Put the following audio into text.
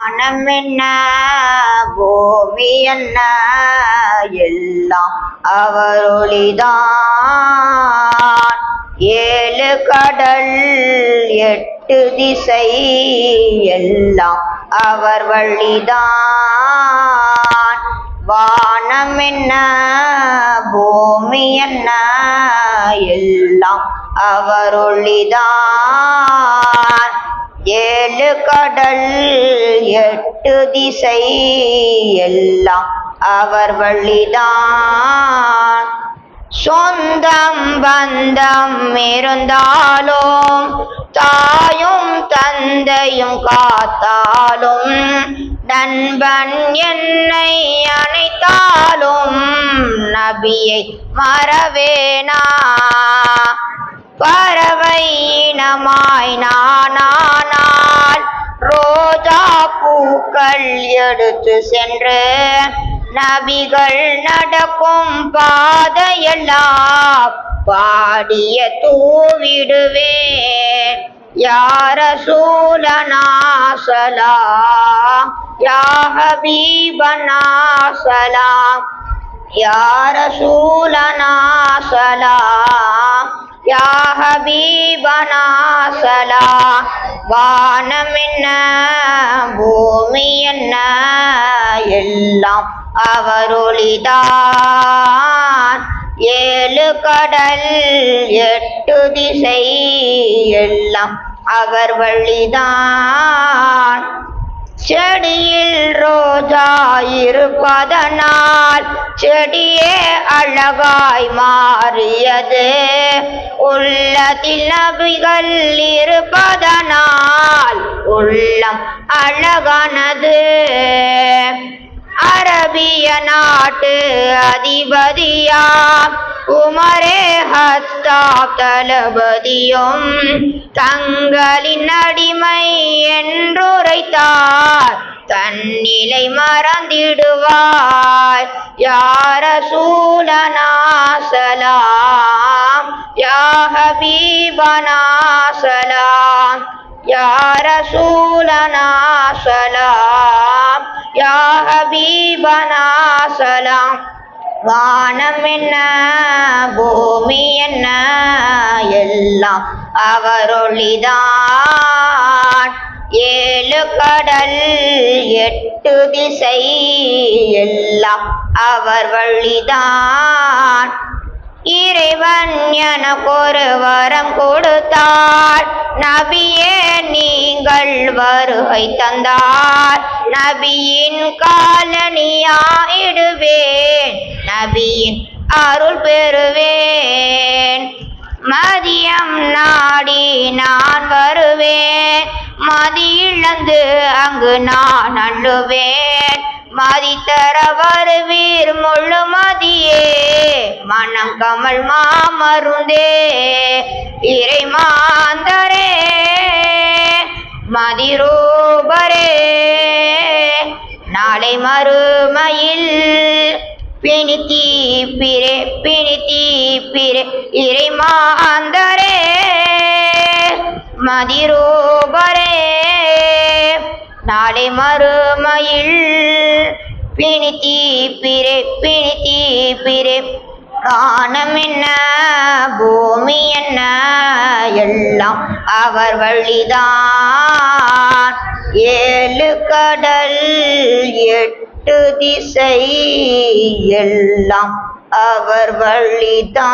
மனமென்ன பூமி என்ன எல்லாம் அவர் ஒளிதான். ஏழு கடல் எட்டு திசை எல்லாம் அவர் வழிதான். வானம் என்ன பூமி என்ன எல்லாம் அவர் ஒளிதான். ஏழு கடல் எட்டு திசை எல்லாம் அவர் வழிதான். சொந்தம் பந்தம் இருந்தாலும் தாயும் தந்தையும் காத்தாலும் நண்பன் என்னை அணைத்தாலும் நபியை மறவேனா. பறவை இனமாய் நானானால் ரோஜா பூக்கள் எடுத்து சென்று நபிகள் நடக்கும் பாதையெல்லாம் பாடிய தூவிடுவேன். யா ரசூலனா ஸலாம், யா ஹபீபனா ஸலாம், யா ரசூலனா ஸலாம், யா ஹபீபனா ஸலாம். வானம் என்ன பூமி என்ன எல்லாம் அவர் ஒளிதான். ஏழு கடல் எட்டு திசை எல்லாம் அவர் வழிதான். செடியில் ரோஜா இருப்பதனால் செடியே அழகாய் மாறியது. உள்ளத்தில் நபிகள் இருப்பதனால் உள்ளம் அழகானது. அரபிய நாட்டு அதிபதியாம் உமரே ஹத்தாப் தளபதியும் தங்களின் அடிமை என்றுரைத்தார். தன்னிலை மறந்திடுவாய். யா ரசூலனா ஸலாம், யா ஹபீபனா ஸலாம், யா ரசூலனா ஸலாம், யா ஹபீபனா ஸலாம். வானம் என்ன பூமி என்ன எல்லாம் அவர் ஒளிதான். ஏழு கடல் எட்டு திசை எல்லாம் அவர் வழிதான். இறைவன் எனக்கொரு வரம் கொடுத்தார். நபியே நீங்கள் வருகை தந்தார். நபியின் காலனியாயிடுவேன். நபியின் அருள் பெறுவேன். மதியம் நாடி நான் வருவேன். மதி இழந்து அங்கு நான் அள்ளுவேன். மதி தர வருவீர் முழு மதியே மனம் கமல் மாமருந்தே. இறை மாந்தரே மதிரூபரே நாளை மறுமையில் பிணித்தி பிறே இறை மாந்தரே மதிரூபரே நாளை மறுமையில் பிணித்தி பிறே. வானம் என்ன பூமி என்ன எல்லாம் அவர் வழிதான். ஏழு கடல் எட்டு திசை எல்லாம் அவர் வழிதான்.